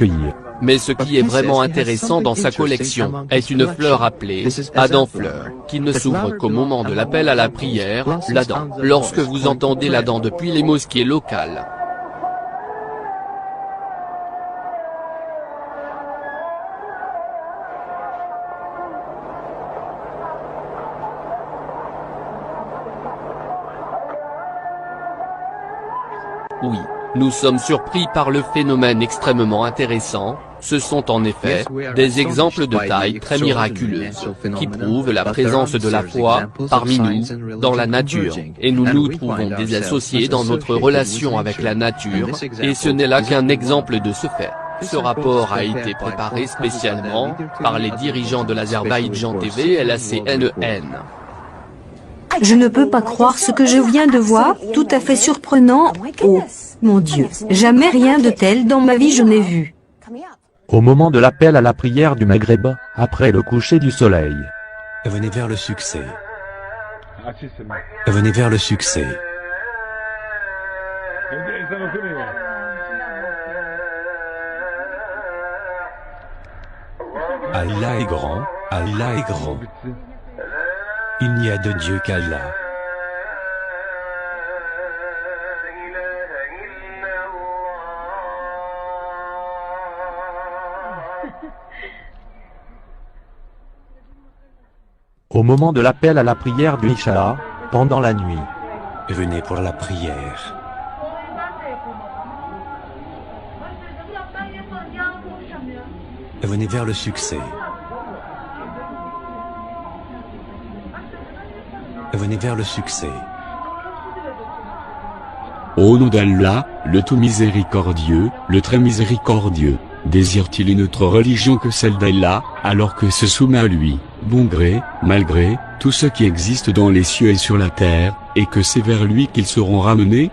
cueillir. Mais ce qui est vraiment intéressant dans sa collection est une fleur appelée Adam fleur, qui ne s'ouvre qu'au moment de l'appel à la prière, l'Adam, lorsque vous entendez l'Adam depuis les mosquées locales. Oui, nous sommes surpris par le phénomène extrêmement intéressant. Ce sont en effet des exemples de taille très miraculeuse, qui prouvent la présence de la foi, parmi nous, dans la nature, et nous nous trouvons désassociés dans notre relation avec la nature, et ce n'est là qu'un exemple de ce fait. Ce rapport a été préparé spécialement par les dirigeants de l'Azerbaïdjan TV et la CNN. Je ne peux pas croire ce que je viens de voir, tout à fait surprenant. Oh, mon Dieu, jamais rien de tel dans ma vie je n'ai vu. Au moment de l'appel à la prière du Maghreb, après le coucher du soleil. Venez vers le succès. Venez vers le succès. Allah est grand, Allah est grand. Il n'y a de Dieu qu'Allah. Au moment de l'appel à la prière du Isha, pendant la nuit. Venez pour la prière. Venez vers le succès. Venez vers le succès. Au nom d'Allah, le tout miséricordieux, le très miséricordieux, désire-t-il une autre religion que celle d'Allah, alors que se soumet à lui, bon gré, mal gré, tout ce qui existe dans les cieux et sur la terre, et que c'est vers lui qu'ils seront ramenés?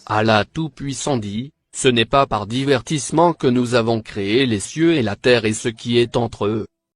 Allah Tout-Puissant dit, ce n'est pas par divertissement que nous avons créé les cieux et la terre et ce qui est entre eux.